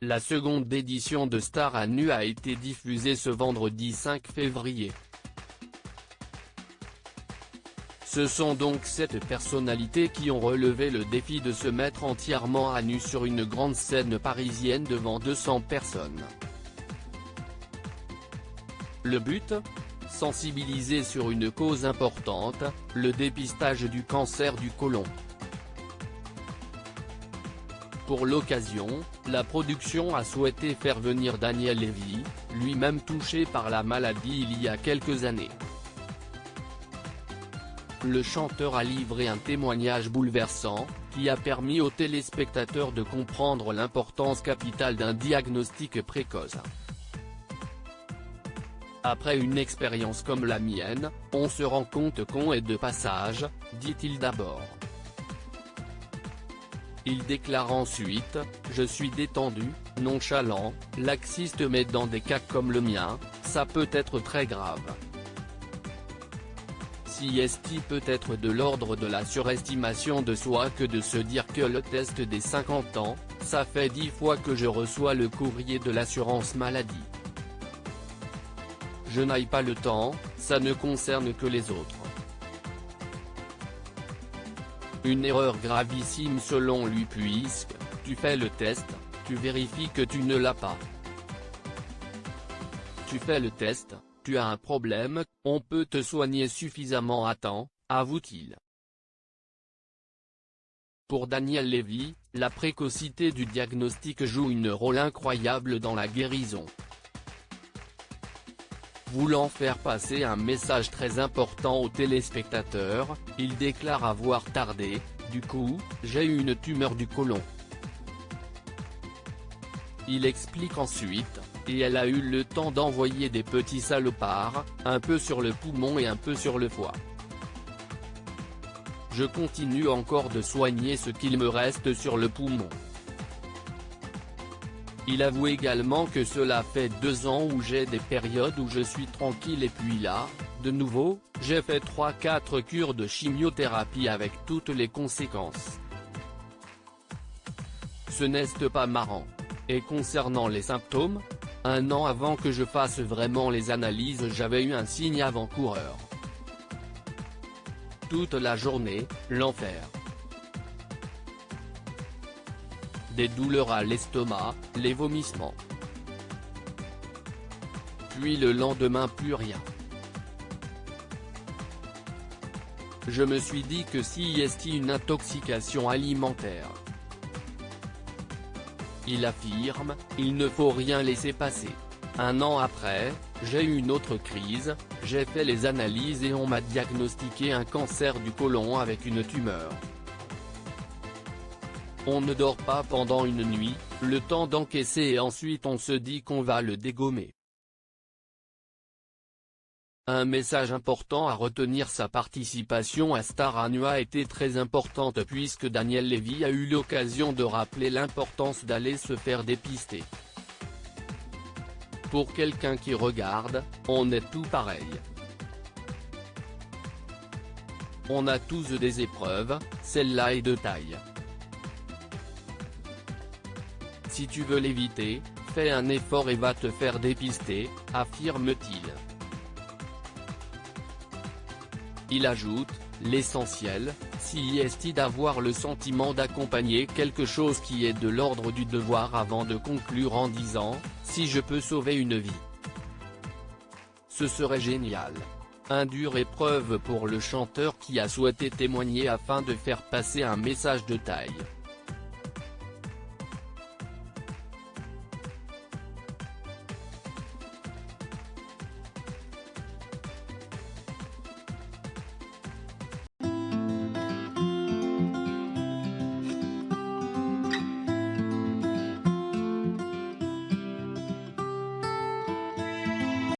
La seconde édition de Star à nu a été diffusée ce vendredi 5 février. Ce sont donc 7 personnalités qui ont relevé le défi de se mettre entièrement à nu sur une grande scène parisienne devant 200 personnes. Le but ? Sensibiliser sur une cause importante, le dépistage du cancer du côlon. Pour l'occasion, la production a souhaité faire venir Daniel Lévy, lui-même touché par la maladie il y a quelques années. Le chanteur a livré un témoignage bouleversant, qui a permis aux téléspectateurs de comprendre l'importance capitale d'un diagnostic précoce. Après une expérience comme la mienne, on se rend compte qu'on est de passage, dit-il d'abord. Il déclare ensuite, « Je suis détendu, nonchalant, laxiste mais dans des cas comme le mien, ça peut être très grave. CST peut être de l'ordre de la surestimation de soi que de se dire que le test des 50 ans, ça fait 10 fois que je reçois le courrier de l'assurance maladie. Je n'aille pas le temps, ça ne concerne que les autres. » Une erreur gravissime selon lui puisque, tu fais le test, tu vérifies que tu ne l'as pas. Tu fais le test, tu as un problème, on peut te soigner suffisamment à temps, avoue-t-il. Pour Daniel Lévy, la précocité du diagnostic joue un rôle incroyable dans la guérison. Voulant faire passer un message très important aux téléspectateurs, il déclare avoir tardé, « Du coup, j'ai eu une tumeur du côlon. » Il explique ensuite, « Et elle a eu le temps d'envoyer des petits salopards, un peu sur le poumon et un peu sur le foie. Je continue encore de soigner ce qu'il me reste sur le poumon. » Il avoue également que cela fait 2 ans où j'ai des périodes où je suis tranquille et puis là, de nouveau, j'ai fait 3-4 cures de chimiothérapie avec toutes les conséquences. Ce n'est pas marrant. Et concernant les symptômes, 1 an avant que je fasse vraiment les analyses j'avais eu un signe avant-coureur. Toute la journée, l'enfer. Des douleurs à l'estomac, les vomissements. Puis le lendemain plus rien. Je me suis dit que si est une intoxication alimentaire. Il affirme, il ne faut rien laisser passer. 1 an après, j'ai eu une autre crise, j'ai fait les analyses et on m'a diagnostiqué un cancer du côlon avec une tumeur. On ne dort pas pendant une nuit, le temps d'encaisser et ensuite on se dit qu'on va le dégommer. Un message important à retenir. Sa participation à Star à nu a été très importante puisque Daniel Lévy a eu l'occasion de rappeler l'importance d'aller se faire dépister. Pour quelqu'un qui regarde, on est tout pareil. On a tous des épreuves, celle-là est de taille. Si tu veux l'éviter, fais un effort et va te faire dépister, affirme-t-il. Il ajoute, l'essentiel, si est d'avoir le sentiment d'accompagner quelque chose qui est de l'ordre du devoir avant de conclure en disant, si je peux sauver une vie. Ce serait génial. Une dure épreuve pour le chanteur qui a souhaité témoigner afin de faire passer un message de taille.